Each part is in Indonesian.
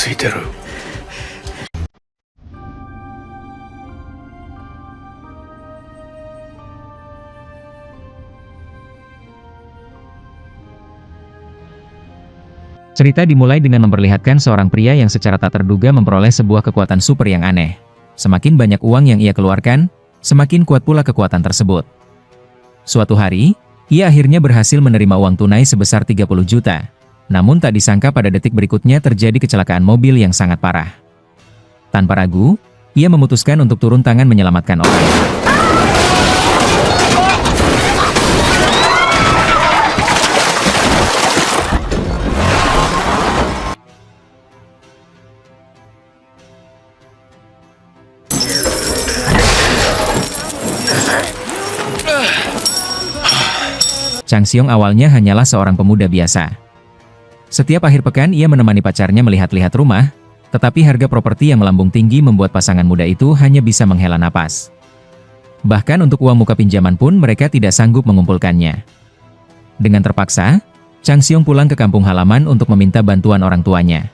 ついてる。 Cerita dimulai dengan memperlihatkan seorang pria yang secara tak terduga memperoleh sebuah kekuatan super yang aneh. Semakin banyak uang yang ia keluarkan, semakin kuat pula kekuatan tersebut. Suatu hari, ia akhirnya berhasil menerima uang tunai sebesar 30 juta. Namun tak disangka pada detik berikutnya terjadi kecelakaan mobil yang sangat parah. Tanpa ragu, ia memutuskan untuk turun tangan menyelamatkan orang. Chang Xiong awalnya hanyalah seorang pemuda biasa. Setiap akhir pekan ia menemani pacarnya melihat-lihat rumah, tetapi harga properti yang melambung tinggi membuat pasangan muda itu hanya bisa menghela napas. Bahkan untuk uang muka pinjaman pun mereka tidak sanggup mengumpulkannya. Dengan terpaksa, Chang Xiong pulang ke kampung halaman untuk meminta bantuan orang tuanya.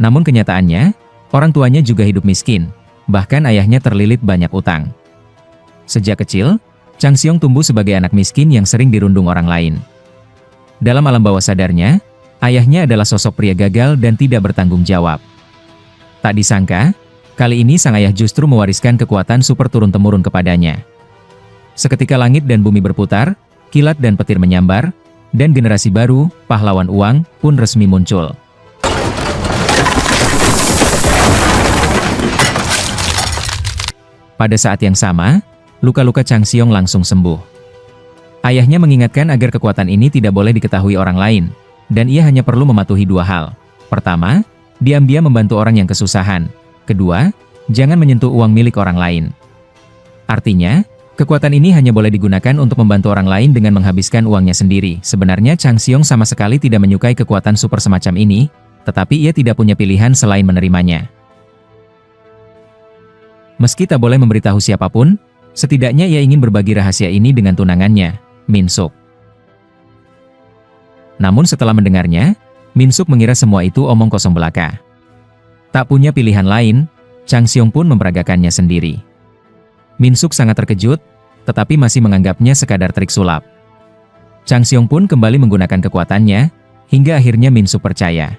Namun kenyataannya, orang tuanya juga hidup miskin, bahkan ayahnya terlilit banyak utang. Sejak kecil, Chang Xiong tumbuh sebagai anak miskin yang sering dirundung orang lain. Dalam alam bawah sadarnya, ayahnya adalah sosok pria gagal dan tidak bertanggung jawab. Tak disangka, kali ini sang ayah justru mewariskan kekuatan super turun-temurun kepadanya. Seketika langit dan bumi berputar, kilat dan petir menyambar, dan generasi baru, pahlawan uang, pun resmi muncul. Pada saat yang sama, luka-luka Chang Xiong langsung sembuh. Ayahnya mengingatkan agar kekuatan ini tidak boleh diketahui orang lain, dan ia hanya perlu mematuhi dua hal. Pertama, diam-diam membantu orang yang kesusahan. Kedua, jangan menyentuh uang milik orang lain. Artinya, kekuatan ini hanya boleh digunakan untuk membantu orang lain dengan menghabiskan uangnya sendiri. Sebenarnya Chang Xiong sama sekali tidak menyukai kekuatan super semacam ini, tetapi ia tidak punya pilihan selain menerimanya. Meski tak boleh memberitahu siapapun, setidaknya ia ingin berbagi rahasia ini dengan tunangannya, Min Suk. Namun setelah mendengarnya, Min Suk mengira semua itu omong kosong belaka. Tak punya pilihan lain, Chang Xiong pun memperagakannya sendiri. Min Suk sangat terkejut, tetapi masih menganggapnya sekadar trik sulap. Chang Xiong pun kembali menggunakan kekuatannya, hingga akhirnya Min Suk percaya.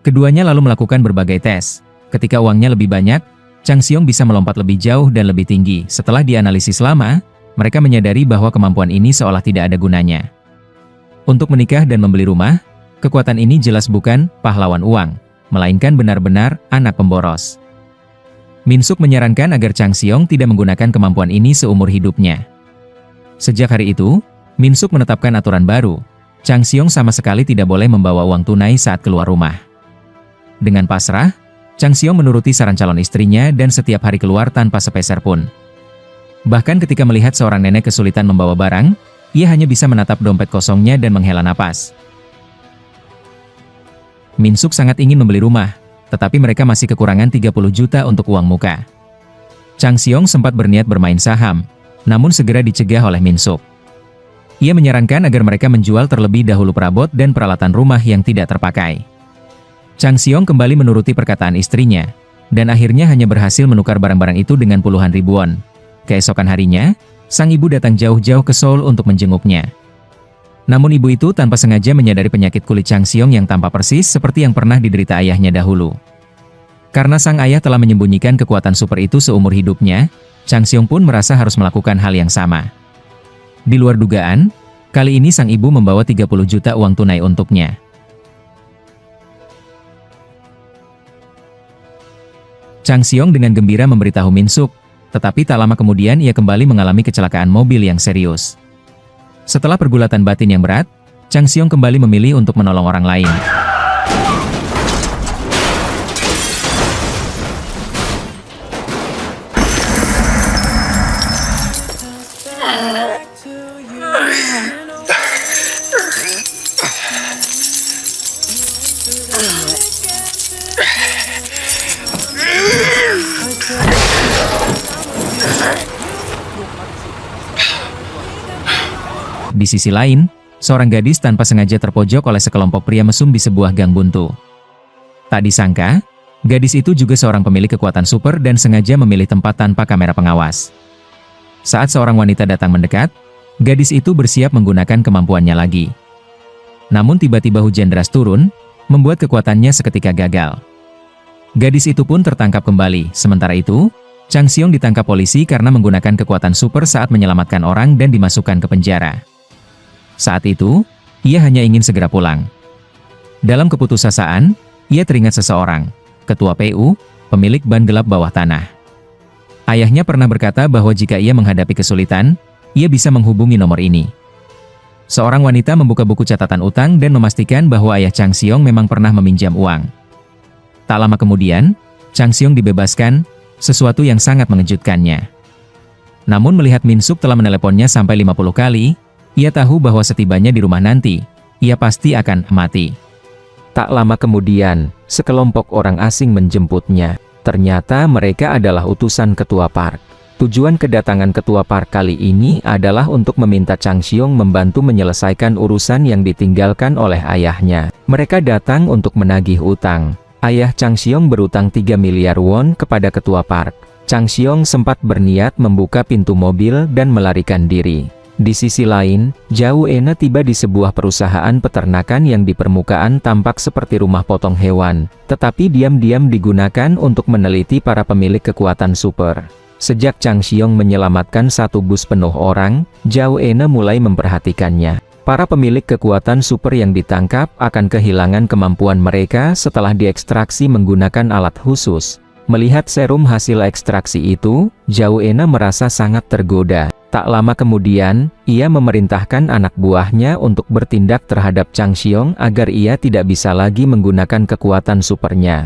Keduanya lalu melakukan berbagai tes. Ketika uangnya lebih banyak, Chang Xiong bisa melompat lebih jauh dan lebih tinggi. Setelah dianalisis lama, mereka menyadari bahwa kemampuan ini seolah tidak ada gunanya. Untuk menikah dan membeli rumah, kekuatan ini jelas bukan pahlawan uang, melainkan benar-benar anak pemboros. Min Suk menyarankan agar Chang Xiong tidak menggunakan kemampuan ini seumur hidupnya. Sejak hari itu, Min Suk menetapkan aturan baru. Chang Xiong sama sekali tidak boleh membawa uang tunai saat keluar rumah. Dengan pasrah, Chang Xiong menuruti saran calon istrinya dan setiap hari keluar tanpa sepeser pun. Bahkan ketika melihat seorang nenek kesulitan membawa barang, ia hanya bisa menatap dompet kosongnya dan menghela napas. Min Suk sangat ingin membeli rumah, tetapi mereka masih kekurangan 30 juta untuk uang muka. Chang Xiong sempat berniat bermain saham, namun segera dicegah oleh Min Suk. Ia menyarankan agar mereka menjual terlebih dahulu perabot dan peralatan rumah yang tidak terpakai. Chang Xiong kembali menuruti perkataan istrinya, dan akhirnya hanya berhasil menukar barang-barang itu dengan puluhan ribu won. Keesokan harinya, sang ibu datang jauh-jauh ke Seoul untuk menjenguknya. Namun ibu itu tanpa sengaja menyadari penyakit kulit Chang Xiong yang tampak persis seperti yang pernah diderita ayahnya dahulu. Karena sang ayah telah menyembunyikan kekuatan super itu seumur hidupnya, Chang Xiong pun merasa harus melakukan hal yang sama. Di luar dugaan, kali ini sang ibu membawa 30 juta uang tunai untuknya. Chang Xiong dengan gembira memberitahu Min Suk, tetapi tak lama kemudian ia kembali mengalami kecelakaan mobil yang serius. Setelah pergulatan batin yang berat, Chang Xiong kembali memilih untuk menolong orang lain. Di sisi lain, seorang gadis tanpa sengaja terpojok oleh sekelompok pria mesum di sebuah gang buntu. Tak disangka, gadis itu juga seorang pemilik kekuatan super dan sengaja memilih tempat tanpa kamera pengawas. Saat seorang wanita datang mendekat, gadis itu bersiap menggunakan kemampuannya lagi. Namun tiba-tiba hujan deras turun, membuat kekuatannya seketika gagal. Gadis itu pun tertangkap kembali. Sementara itu, Chang Xiong ditangkap polisi karena menggunakan kekuatan super saat menyelamatkan orang dan dimasukkan ke penjara. Saat itu, ia hanya ingin segera pulang. Dalam keputusasaan, ia teringat seseorang, ketua PU, pemilik ban gelap bawah tanah. Ayahnya pernah berkata bahwa jika ia menghadapi kesulitan, ia bisa menghubungi nomor ini. Seorang wanita membuka buku catatan utang dan memastikan bahwa ayah Chang Xiong memang pernah meminjam uang. Tak lama kemudian, Chang Xiong dibebaskan, sesuatu yang sangat mengejutkannya. Namun melihat Min Suk telah meneleponnya sampai 50 kali, ia tahu bahwa setibanya di rumah nanti, ia pasti akan mati. Tak lama kemudian, sekelompok orang asing menjemputnya. Ternyata mereka adalah utusan ketua park. Tujuan kedatangan ketua park kali ini adalah untuk meminta Chang Xiong membantu menyelesaikan urusan yang ditinggalkan oleh ayahnya. Mereka datang untuk menagih utang. Ayah Chang Xiong berutang 3 miliar won kepada ketua park. Chang Xiong sempat berniat membuka pintu mobil dan melarikan diri. Di sisi lain, Zhao Ena tiba di sebuah perusahaan peternakan yang di permukaan tampak seperti rumah potong hewan, tetapi diam-diam digunakan untuk meneliti para pemilik kekuatan super. Sejak Chang Xiong menyelamatkan satu bus penuh orang, Zhao Ena mulai memperhatikannya. Para pemilik kekuatan super yang ditangkap akan kehilangan kemampuan mereka setelah diekstraksi menggunakan alat khusus. Melihat serum hasil ekstraksi itu, Zhao Ena merasa sangat tergoda. Tak lama kemudian, ia memerintahkan anak buahnya untuk bertindak terhadap Chang Xiong agar ia tidak bisa lagi menggunakan kekuatan supernya.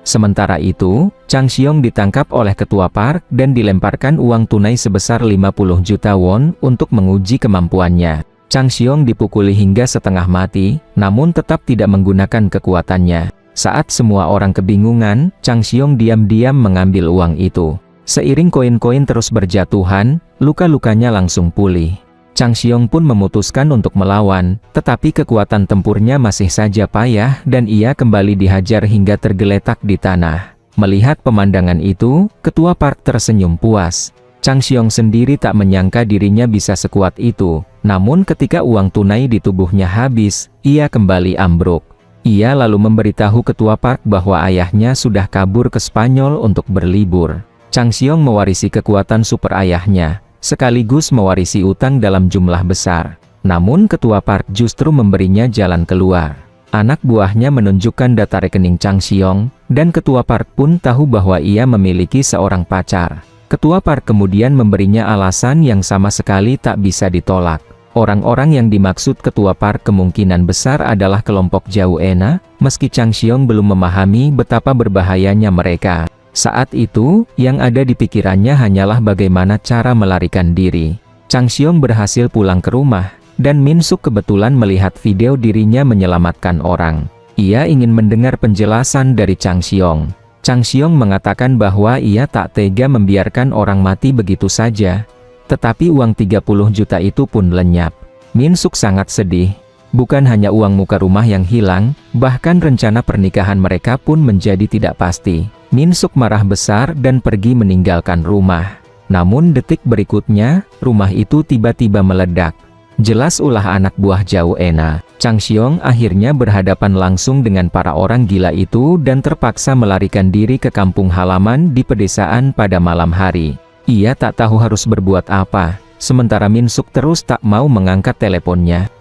Sementara itu, Chang Xiong ditangkap oleh ketua park dan dilemparkan uang tunai sebesar 50 juta won untuk menguji kemampuannya. Chang Xiong dipukuli hingga setengah mati, namun tetap tidak menggunakan kekuatannya. Saat semua orang kebingungan, Chang Xiong diam-diam mengambil uang itu. Seiring koin-koin terus berjatuhan, luka-lukanya langsung pulih. Chang Xiong pun memutuskan untuk melawan, tetapi kekuatan tempurnya masih saja payah dan ia kembali dihajar hingga tergeletak di tanah. Melihat pemandangan itu, ketua park tersenyum puas. Chang Xiong sendiri tak menyangka dirinya bisa sekuat itu, namun ketika uang tunai di tubuhnya habis, ia kembali ambruk. Ia lalu memberitahu ketua park bahwa ayahnya sudah kabur ke Spanyol untuk berlibur. Chang Xiong mewarisi kekuatan super ayahnya, sekaligus mewarisi utang dalam jumlah besar. Namun ketua park justru memberinya jalan keluar. Anak buahnya menunjukkan data rekening Chang Xiong, dan ketua park pun tahu bahwa ia memiliki seorang pacar. Ketua park kemudian memberinya alasan yang sama sekali tak bisa ditolak. Orang-orang yang dimaksud ketua park kemungkinan besar adalah kelompok Zhao Ena, meski Chang Xiong belum memahami betapa berbahayanya mereka. Saat itu, yang ada di pikirannya hanyalah bagaimana cara melarikan diri. Chang Xiong berhasil pulang ke rumah, dan Min Suk kebetulan melihat video dirinya menyelamatkan orang. Ia ingin mendengar penjelasan dari Chang Xiong. Chang Xiong mengatakan bahwa ia tak tega membiarkan orang mati begitu saja. Tetapi uang 30 juta itu pun lenyap. Min Suk sangat sedih. Bukan hanya uang muka rumah yang hilang, bahkan rencana pernikahan mereka pun menjadi tidak pasti. Min Suk marah besar dan pergi meninggalkan rumah. Namun detik berikutnya, rumah itu tiba-tiba meledak. Jelas ulah anak buah Zhao Ena. Chang Xiong akhirnya berhadapan langsung dengan para orang gila itu dan terpaksa melarikan diri ke kampung halaman di pedesaan pada malam hari. Ia tak tahu harus berbuat apa, sementara Min Suk terus tak mau mengangkat teleponnya.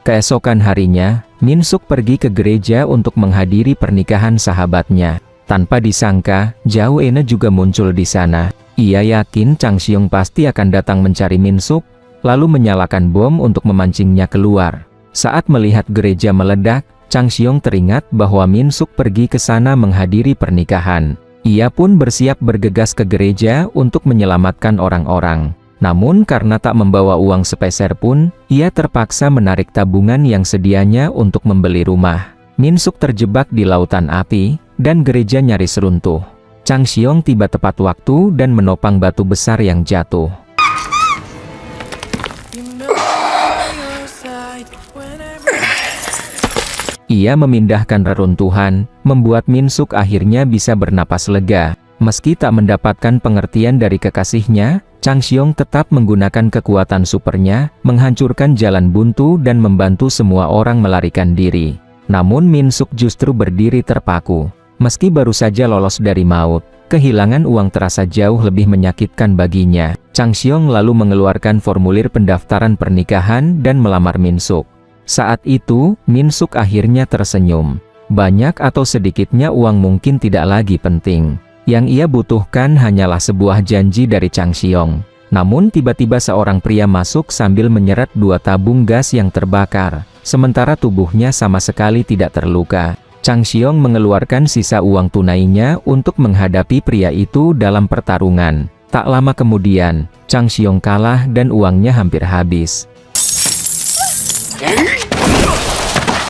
Keesokan harinya, Min Suk pergi ke gereja untuk menghadiri pernikahan sahabatnya. Tanpa disangka, Zhao Ena juga muncul di sana. Ia yakin Chang Xiong pasti akan datang mencari Min Suk, lalu menyalakan bom untuk memancingnya keluar. Saat melihat gereja meledak, Chang Xiong teringat bahwa Min Suk pergi ke sana menghadiri pernikahan. Ia pun bersiap bergegas ke gereja untuk menyelamatkan orang-orang. Namun karena tak membawa uang sepeser pun, ia terpaksa menarik tabungan yang sedianya untuk membeli rumah. Min Suk terjebak di lautan api, dan gereja nyaris runtuh. Chang Xiong tiba tepat waktu dan menopang batu besar yang jatuh. Ia memindahkan reruntuhan, membuat Minsuk akhirnya bisa bernapas lega. Meski tak mendapatkan pengertian dari kekasihnya, Chang Xiong tetap menggunakan kekuatan supernya, menghancurkan jalan buntu dan membantu semua orang melarikan diri. Namun Minsuk justru berdiri terpaku. Meski baru saja lolos dari maut, kehilangan uang terasa jauh lebih menyakitkan baginya. Chang Xiong lalu mengeluarkan formulir pendaftaran pernikahan dan melamar Minsuk. Saat itu, Minsuk akhirnya tersenyum. Banyak atau sedikitnya uang mungkin tidak lagi penting. Yang ia butuhkan hanyalah sebuah janji dari Chang Xiong. Namun tiba-tiba seorang pria masuk sambil menyeret 2 tabung gas yang terbakar. Sementara tubuhnya sama sekali tidak terluka. Chang Xiong mengeluarkan sisa uang tunainya untuk menghadapi pria itu dalam pertarungan. Tak lama kemudian, Chang Xiong kalah dan uangnya hampir habis.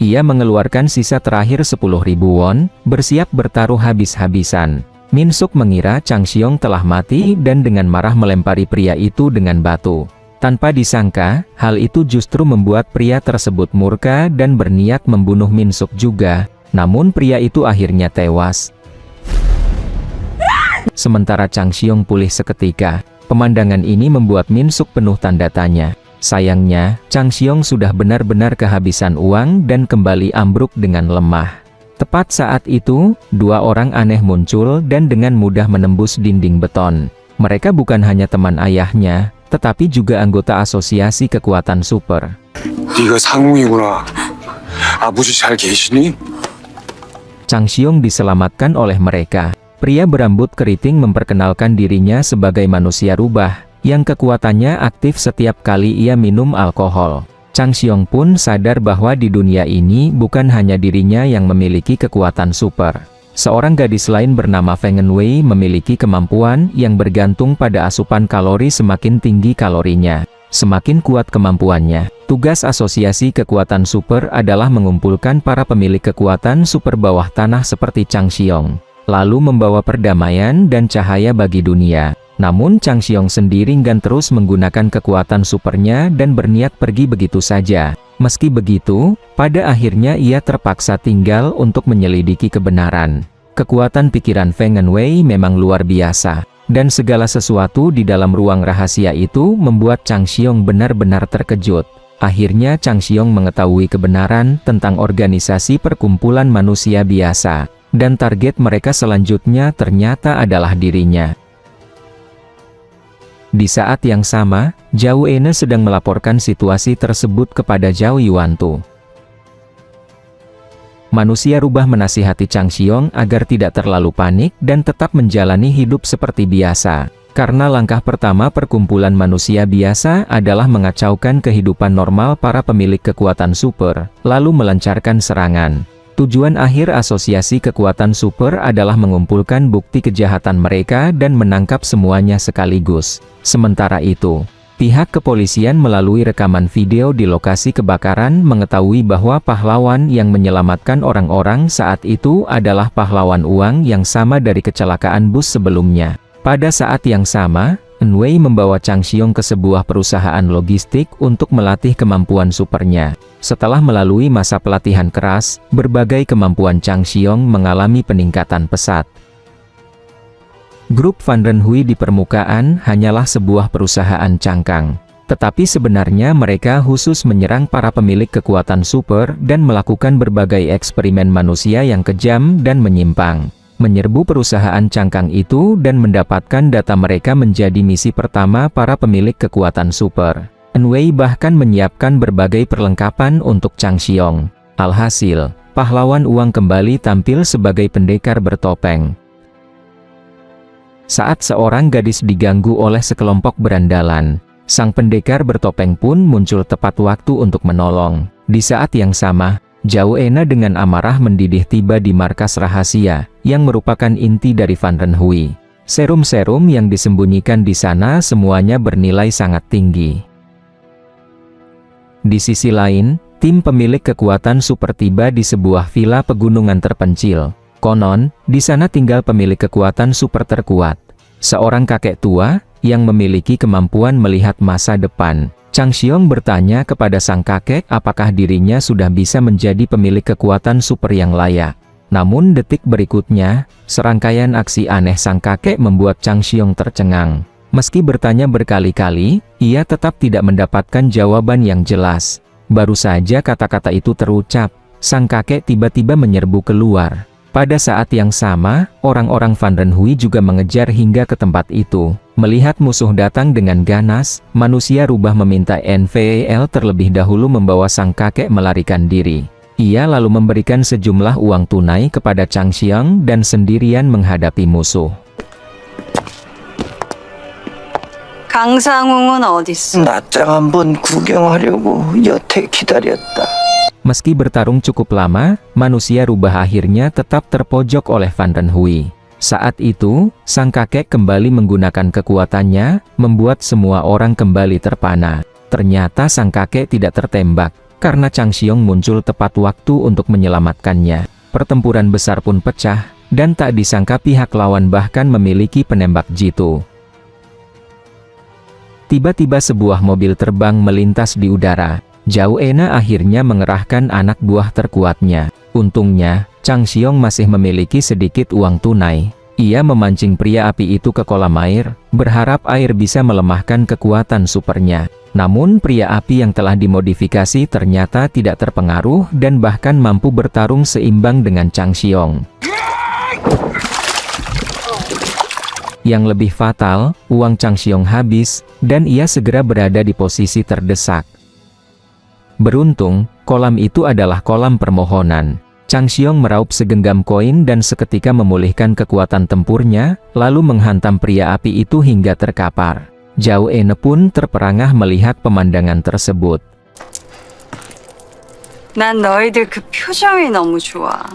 Ia mengeluarkan sisa terakhir 10.000 won, bersiap bertaruh habis-habisan. Minsuk mengira Chang Xiong telah mati dan dengan marah melempari pria itu dengan batu. Tanpa disangka, hal itu justru membuat pria tersebut murka dan berniat membunuh Minsuk juga. Namun pria itu akhirnya tewas. Sementara Chang Xiong pulih seketika. Pemandangan ini membuat Minsuk penuh tanda tanya. Sayangnya, Chang Xiong sudah benar-benar kehabisan uang dan kembali ambruk dengan lemah. Tepat saat itu, 2 orang aneh muncul dan dengan mudah menembus dinding beton. Mereka bukan hanya teman ayahnya, tetapi juga anggota asosiasi kekuatan super. 네가 상웅이구나. 아버지 잘 계시니? Chang Xiong diselamatkan oleh mereka. Pria berambut keriting memperkenalkan dirinya sebagai manusia rubah, yang kekuatannya aktif setiap kali ia minum alkohol. Chang Xiong pun sadar bahwa di dunia ini bukan hanya dirinya yang memiliki kekuatan super. Seorang gadis lain bernama Feng Enwei memiliki kemampuan yang bergantung pada asupan kalori. Semakin tinggi kalorinya, semakin kuat kemampuannya. Tugas asosiasi kekuatan super adalah mengumpulkan para pemilik kekuatan super bawah tanah seperti Chang Xiong, lalu membawa perdamaian dan cahaya bagi dunia. Namun Chang Xiong sendiri enggan terus menggunakan kekuatan supernya dan berniat pergi begitu saja. Meski begitu, pada akhirnya ia terpaksa tinggal untuk menyelidiki kebenaran. Kekuatan pikiran Feng Enwei memang luar biasa, dan segala sesuatu di dalam ruang rahasia itu membuat Chang Xiong benar-benar terkejut. Akhirnya Chang Xiong mengetahui kebenaran tentang organisasi perkumpulan manusia biasa, dan target mereka selanjutnya ternyata adalah dirinya. Di saat yang sama, Zhao Ene sedang melaporkan situasi tersebut kepada Zhao Yuantu. Manusia rubah menasihati Chang Xiong agar tidak terlalu panik dan tetap menjalani hidup seperti biasa. Karena langkah pertama perkumpulan manusia biasa adalah mengacaukan kehidupan normal para pemilik kekuatan super, lalu melancarkan serangan. Tujuan akhir asosiasi kekuatan super adalah mengumpulkan bukti kejahatan mereka dan menangkap semuanya sekaligus. Sementara itu, pihak kepolisian melalui rekaman video di lokasi kebakaran mengetahui bahwa pahlawan yang menyelamatkan orang-orang saat itu adalah pahlawan uang yang sama dari kecelakaan bus sebelumnya. Pada saat yang sama, Enwei membawa Chang Xiong ke sebuah perusahaan logistik untuk melatih kemampuan supernya. Setelah melalui masa pelatihan keras, berbagai kemampuan Chang Xiong mengalami peningkatan pesat. Grup Van Renhui di permukaan hanyalah sebuah perusahaan cangkang. Tetapi sebenarnya mereka khusus menyerang para pemilik kekuatan super dan melakukan berbagai eksperimen manusia yang kejam dan menyimpang. Menyerbu perusahaan cangkang itu dan mendapatkan data mereka menjadi misi pertama para pemilik kekuatan super. Enwei bahkan menyiapkan berbagai perlengkapan untuk Chang Xiong. Alhasil, pahlawan uang kembali tampil sebagai pendekar bertopeng. Saat seorang gadis diganggu oleh sekelompok berandalan, sang pendekar bertopeng pun muncul tepat waktu untuk menolong. Di saat yang sama, Zhao Ene dengan amarah mendidih tiba di markas rahasia, yang merupakan inti dari Van Renhui. Serum-serum yang disembunyikan di sana semuanya bernilai sangat tinggi. Di sisi lain, tim pemilik kekuatan super tiba di sebuah villa pegunungan terpencil. Konon, di sana tinggal pemilik kekuatan super terkuat. Seorang kakek tua, yang memiliki kemampuan melihat masa depan. Chang Xiong bertanya kepada sang kakek apakah dirinya sudah bisa menjadi pemilik kekuatan super yang layak. Namun detik berikutnya, serangkaian aksi aneh sang kakek membuat Chang Xiong tercengang. Meski bertanya berkali-kali, ia tetap tidak mendapatkan jawaban yang jelas. Baru saja kata-kata itu terucap, sang kakek tiba-tiba menyerbu keluar. Pada saat yang sama, orang-orang Van Renhui juga mengejar hingga ke tempat itu. Melihat musuh datang dengan ganas, manusia rubah meminta NVL terlebih dahulu membawa sang kakek melarikan diri. Ia lalu memberikan sejumlah uang tunai kepada Chang Xiong dan sendirian menghadapi musuh. 강상웅은 어딨어? 낮장 한번 구경하려고 여태 기다렸다. Meski bertarung cukup lama, manusia rubah akhirnya tetap terpojok oleh Van Renhui. Saat itu, sang kakek kembali menggunakan kekuatannya, membuat semua orang kembali terpana. Ternyata sang kakek tidak tertembak, karena Chang Xiong muncul tepat waktu untuk menyelamatkannya. Pertempuran besar pun pecah, dan tak disangka pihak lawan bahkan memiliki penembak jitu. Tiba-tiba sebuah mobil terbang melintas di udara. Zhao Ena akhirnya mengerahkan anak buah terkuatnya. Untungnya, Chang Xiong masih memiliki sedikit uang tunai. Ia memancing pria api itu ke kolam air, berharap air bisa melemahkan kekuatan supernya. Namun pria api yang telah dimodifikasi ternyata tidak terpengaruh dan bahkan mampu bertarung seimbang dengan Chang Xiong. Yang lebih fatal, uang Chang Xiong habis, dan ia segera berada di posisi terdesak. Beruntung, kolam itu adalah kolam permohonan. Chang Xiong meraup segenggam koin dan seketika memulihkan kekuatan tempurnya, lalu menghantam pria api itu hingga terkapar. Zhao Ene pun terperangah melihat pemandangan tersebut. 난 너희들 그 표정이 너무 좋아.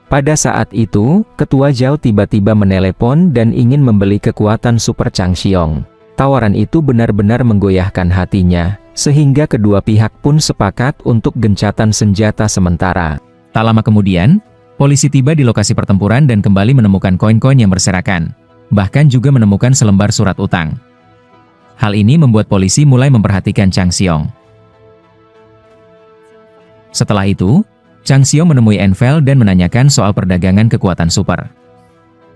Pada saat itu, Ketua Zhao tiba-tiba menelepon dan ingin membeli kekuatan super Chang Xiong. Tawaran itu benar-benar menggoyahkan hatinya, sehingga kedua pihak pun sepakat untuk gencatan senjata sementara. Tak lama kemudian, polisi tiba di lokasi pertempuran dan kembali menemukan koin-koin yang berserakan. Bahkan juga menemukan selembar surat utang. Hal ini membuat polisi mulai memperhatikan Chang Xiong. Setelah itu, Chang Xiong menemui Envel dan menanyakan soal perdagangan kekuatan super.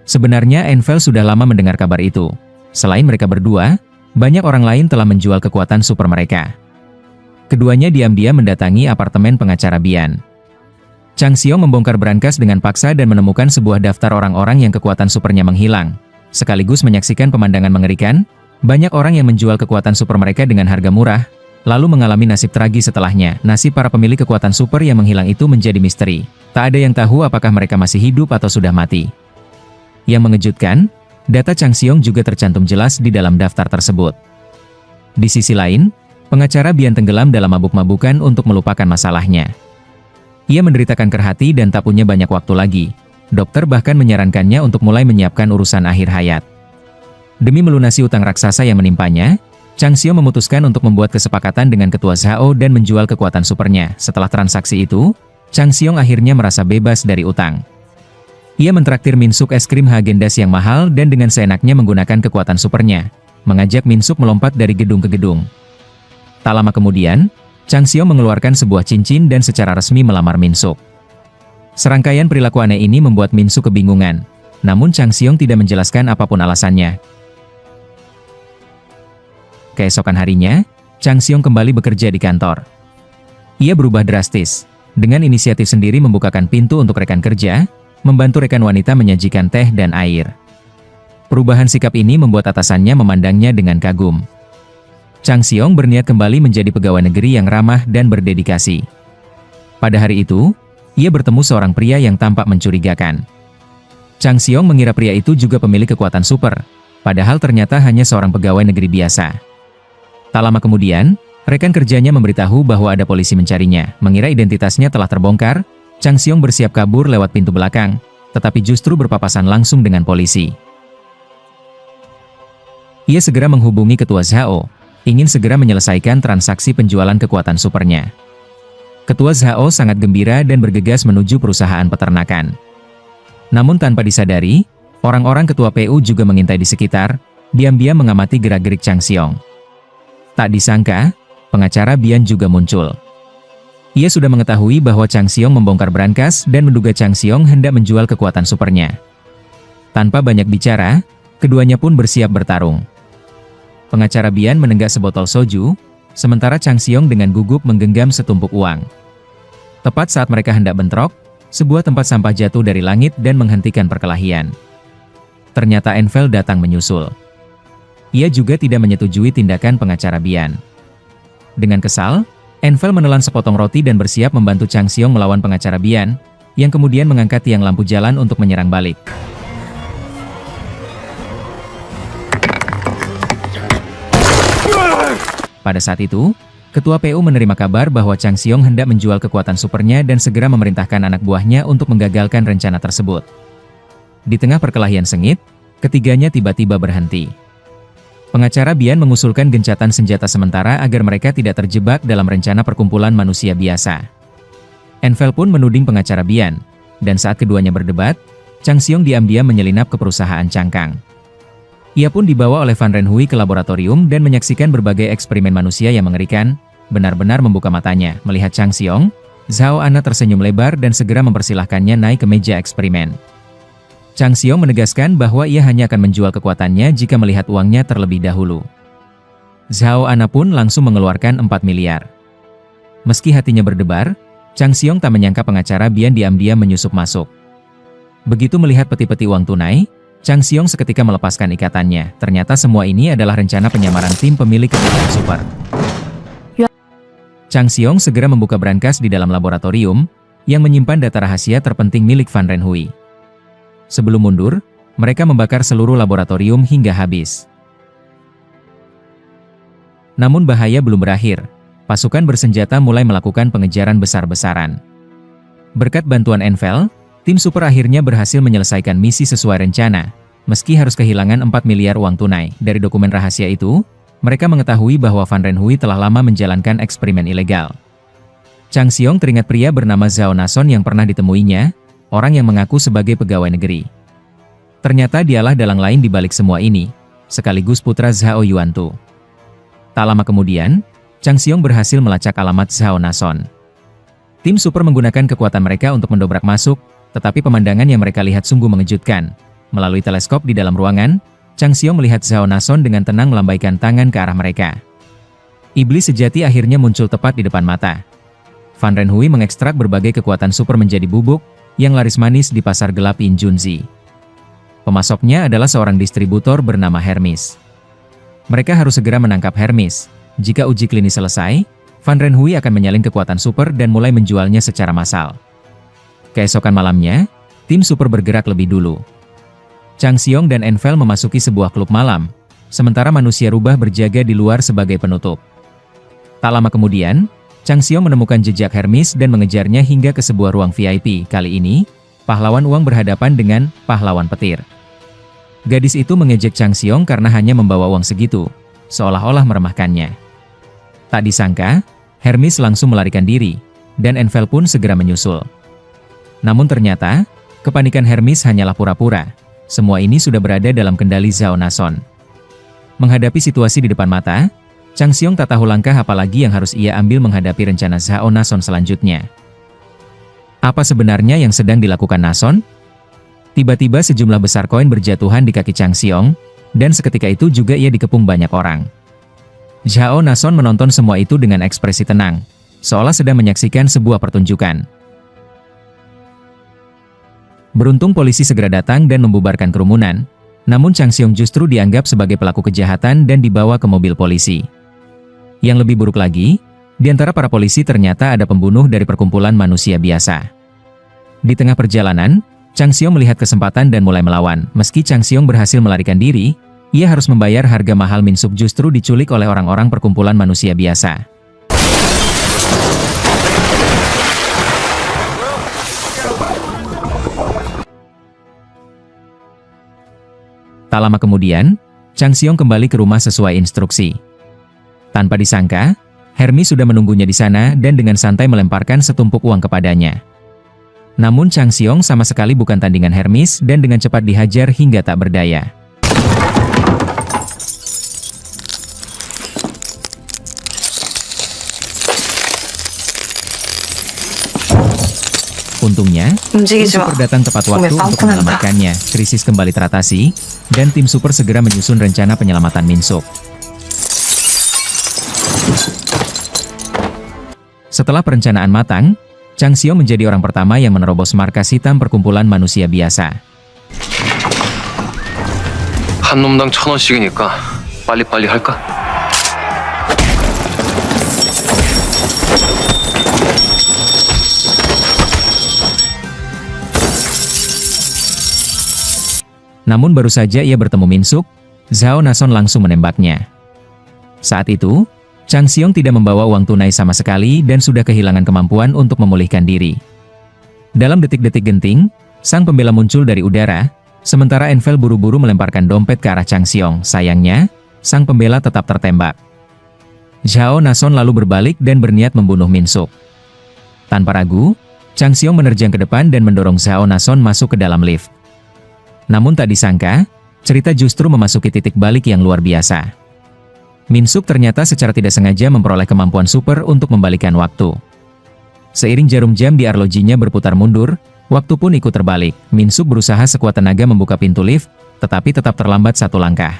Sebenarnya Envel sudah lama mendengar kabar itu. Selain mereka berdua, banyak orang lain telah menjual kekuatan super mereka. Keduanya diam-diam mendatangi apartemen pengacara Bian. Chang Xiong membongkar berangkas dengan paksa dan menemukan sebuah daftar orang-orang yang kekuatan supernya menghilang. Sekaligus menyaksikan pemandangan mengerikan, banyak orang yang menjual kekuatan super mereka dengan harga murah, lalu mengalami nasib tragis setelahnya. Nasib para pemilik kekuatan super yang menghilang itu menjadi misteri. Tak ada yang tahu apakah mereka masih hidup atau sudah mati. Yang mengejutkan, data Chang Xiong juga tercantum jelas di dalam daftar tersebut. Di sisi lain, pengacara Bian tenggelam dalam mabuk-mabukan untuk melupakan masalahnya. Ia menderita kanker hati dan tak punya banyak waktu lagi. Dokter bahkan menyarankannya untuk mulai menyiapkan urusan akhir hayat. Demi melunasi utang raksasa yang menimpanya, Chang Xiong memutuskan untuk membuat kesepakatan dengan Ketua Zhao dan menjual kekuatan supernya. Setelah transaksi itu, Chang Xiong akhirnya merasa bebas dari utang. Ia mentraktir Minsuk es krim Häagen-Dazs yang mahal dan dengan seenaknya menggunakan kekuatan supernya, mengajak Minsuk melompat dari gedung ke gedung. Tak lama kemudian, Chang Xiong mengeluarkan sebuah cincin dan secara resmi melamar Minsuk. Serangkaian perilaku aneh ini membuat Minsuk kebingungan, namun Chang Xiong tidak menjelaskan apapun alasannya. Keesokan harinya, Chang Xiong kembali bekerja di kantor. Ia berubah drastis, dengan inisiatif sendiri membukakan pintu untuk rekan kerja, membantu rekan wanita menyajikan teh dan air. Perubahan sikap ini membuat atasannya memandangnya dengan kagum. Chang Xiong berniat kembali menjadi pegawai negeri yang ramah dan berdedikasi. Pada hari itu, ia bertemu seorang pria yang tampak mencurigakan. Chang Xiong mengira pria itu juga pemilik kekuatan super, padahal ternyata hanya seorang pegawai negeri biasa. Tak lama kemudian, rekan kerjanya memberitahu bahwa ada polisi mencarinya. Mengira identitasnya telah terbongkar, Chang Xiong bersiap kabur lewat pintu belakang, tetapi justru berpapasan langsung dengan polisi. Ia segera menghubungi Ketua Zhao, ingin segera menyelesaikan transaksi penjualan kekuatan supernya. Ketua Zhao sangat gembira dan bergegas menuju perusahaan peternakan. Namun tanpa disadari, orang-orang Ketua PU juga mengintai di sekitar, diam-diam mengamati gerak-gerik Chang Xiong. Tak disangka, pengacara Bian juga muncul. Ia sudah mengetahui bahwa Chang Xiong membongkar brankas dan menduga Chang Xiong hendak menjual kekuatan supernya. Tanpa banyak bicara, keduanya pun bersiap bertarung. Pengacara Bian menenggak sebotol soju, sementara Chang Xiong dengan gugup menggenggam setumpuk uang. Tepat saat mereka hendak bentrok, sebuah tempat sampah jatuh dari langit dan menghentikan perkelahian. Ternyata Envel datang menyusul. Ia juga tidak menyetujui tindakan pengacara Bian. Dengan kesal, Envel menelan sepotong roti dan bersiap membantu Chang Xiong melawan pengacara Bian, yang kemudian mengangkat tiang lampu jalan untuk menyerang balik. Pada saat itu, Ketua PU menerima kabar bahwa Chang Xiong hendak menjual kekuatan supernya dan segera memerintahkan anak buahnya untuk menggagalkan rencana tersebut. Di tengah perkelahian sengit, ketiganya tiba-tiba berhenti. Pengacara Bian mengusulkan gencatan senjata sementara agar mereka tidak terjebak dalam rencana perkumpulan manusia biasa. Envel pun menuding pengacara Bian, dan saat keduanya berdebat, Chang Xiong diam-diam menyelinap ke perusahaan Changkang. Ia pun dibawa oleh Fan Renhui ke laboratorium dan menyaksikan berbagai eksperimen manusia yang mengerikan, benar-benar membuka matanya melihat Chang Xiong. Zhao Ana tersenyum lebar dan segera mempersilahkannya naik ke meja eksperimen. Chang Xiong menegaskan bahwa ia hanya akan menjual kekuatannya jika melihat uangnya terlebih dahulu. Zhao Ana pun langsung mengeluarkan 4 miliar. Meski hatinya berdebar, Chang Xiong tak menyangka pengacara Bian diam-diam menyusup masuk. Begitu melihat peti-peti uang tunai, Chang Xiong seketika melepaskan ikatannya. Ternyata semua ini adalah rencana penyamaran tim pemilik kekuatan super. Chang Xiong segera membuka brankas di dalam laboratorium, yang menyimpan data rahasia terpenting milik Fan Renhui. Sebelum mundur, mereka membakar seluruh laboratorium hingga habis. Namun bahaya belum berakhir. Pasukan bersenjata mulai melakukan pengejaran besar-besaran. Berkat bantuan Envel, tim super akhirnya berhasil menyelesaikan misi sesuai rencana. Meski harus kehilangan 4 miliar uang tunai dari dokumen rahasia itu, mereka mengetahui bahwa Fan Renhui telah lama menjalankan eksperimen ilegal. Chang Xiong teringat pria bernama Zhao Nason yang pernah ditemuinya, orang yang mengaku sebagai pegawai negeri. Ternyata dialah dalang lain di balik semua ini, sekaligus putra Zhao Yuantu. Tak lama kemudian, Chang Xiong berhasil melacak alamat Zhao Nason. Tim super menggunakan kekuatan mereka untuk mendobrak masuk, tetapi pemandangan yang mereka lihat sungguh mengejutkan. Melalui teleskop di dalam ruangan, Chang Xiong melihat Zhao Nason dengan tenang melambaikan tangan ke arah mereka. Iblis sejati akhirnya muncul tepat di depan mata. Fan Renhui mengekstrak berbagai kekuatan super menjadi bubuk, yang laris manis di pasar gelap In Junzi. Pemasoknya adalah seorang distributor bernama Hermes. Mereka harus segera menangkap Hermes. Jika uji klinis selesai, Fan Renhui akan menyalin kekuatan super dan mulai menjualnya secara massal. Keesokan malamnya, tim super bergerak lebih dulu. Chang Xiong dan Envel memasuki sebuah klub malam, sementara manusia rubah berjaga di luar sebagai penutup. Tak lama kemudian, Chang Xiong menemukan jejak Hermes dan mengejarnya hingga ke sebuah ruang VIP. Kali ini, pahlawan uang berhadapan dengan pahlawan petir. Gadis itu mengejek Chang Xiong karena hanya membawa uang segitu, seolah-olah meremahkannya. Tak disangka, Hermes langsung melarikan diri, dan Envel pun segera menyusul. Namun ternyata, kepanikan Hermes hanyalah pura-pura. Semua ini sudah berada dalam kendali Zhao Nason. Menghadapi situasi di depan mata, Chang Xiong tak tahu langkah apa lagi yang harus ia ambil menghadapi rencana Zhao Nason selanjutnya. Apa sebenarnya yang sedang dilakukan Nason? Tiba-tiba sejumlah besar koin berjatuhan di kaki Chang Xiong, dan seketika itu juga ia dikepung banyak orang. Zhao Nason menonton semua itu dengan ekspresi tenang, seolah sedang menyaksikan sebuah pertunjukan. Beruntung polisi segera datang dan membubarkan kerumunan, namun Chang Xiong justru dianggap sebagai pelaku kejahatan dan dibawa ke mobil polisi. Yang lebih buruk lagi, di antara para polisi ternyata ada pembunuh dari perkumpulan manusia biasa. Di tengah perjalanan, Chang Xiong melihat kesempatan dan mulai melawan. Meski Chang Xiong berhasil melarikan diri, ia harus membayar harga mahal. Min Suk justru diculik oleh orang-orang perkumpulan manusia biasa. Tak lama kemudian, Chang Xiong kembali ke rumah sesuai instruksi. Tanpa disangka, Hermes sudah menunggunya di sana dan dengan santai melemparkan setumpuk uang kepadanya. Namun Chang Xiong sama sekali bukan tandingan Hermes dan dengan cepat dihajar hingga tak berdaya. Untungnya, tim 움직이지 마. super datang tepat waktu Gue untuk pangkulan, menyelamatkannya. Krisis kembali teratasi, dan tim super segera menyusun rencana penyelamatan Min-suk. Setelah perencanaan matang, Chang Seong menjadi orang pertama yang menerobos markas hitam perkumpulan manusia biasa. 한 놈당 1,000원씩이니까 빨리빨리 할까? Namun baru saja ia bertemu Min-suk, Zhao Nason langsung menembaknya. Saat itu, Chang Seong tidak membawa uang tunai sama sekali dan sudah kehilangan kemampuan untuk memulihkan diri. Dalam detik-detik genting, sang pembela muncul dari udara, sementara Envel buru-buru melemparkan dompet ke arah Chang Seong. Sayangnya, sang pembela tetap tertembak. Zhao Nason lalu berbalik dan berniat membunuh Min-suk. Tanpa ragu, Chang Seong menerjang ke depan dan mendorong Zhao Nason masuk ke dalam lift. Namun tak disangka, cerita justru memasuki titik balik yang luar biasa. Min-suk ternyata secara tidak sengaja memperoleh kemampuan super untuk membalikan waktu. Seiring jarum jam di arlojinya berputar mundur, waktu pun ikut terbalik. Min-suk berusaha sekuat tenaga membuka pintu lift, tetapi tetap terlambat satu langkah.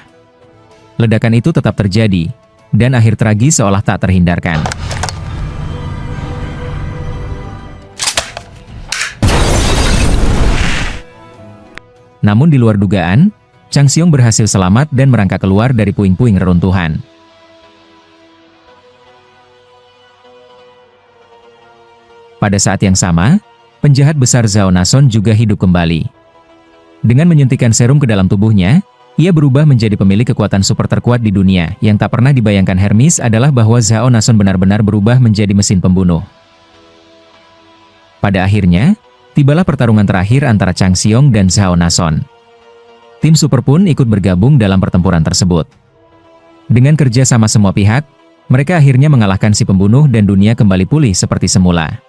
Ledakan itu tetap terjadi, dan akhir tragis seolah tak terhindarkan. Namun di luar dugaan, Chang Seong berhasil selamat dan merangkak keluar dari puing-puing reruntuhan. Pada saat yang sama, penjahat besar Zhao Nason juga hidup kembali. Dengan menyuntikkan serum ke dalam tubuhnya, ia berubah menjadi pemilik kekuatan super terkuat di dunia. Yang tak pernah dibayangkan Hermes adalah bahwa Zhao Nason benar-benar berubah menjadi mesin pembunuh. Pada akhirnya, tibalah pertarungan terakhir antara Chang Seong dan Zhao Nason. Tim super pun ikut bergabung dalam pertempuran tersebut. Dengan kerja sama semua pihak, mereka akhirnya mengalahkan si pembunuh dan dunia kembali pulih seperti semula.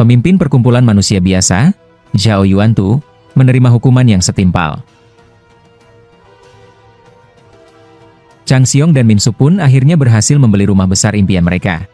Pemimpin perkumpulan manusia biasa, Zhao Yuantu, menerima hukuman yang setimpal. Chang Seong dan Min-suk pun akhirnya berhasil membeli rumah besar impian mereka.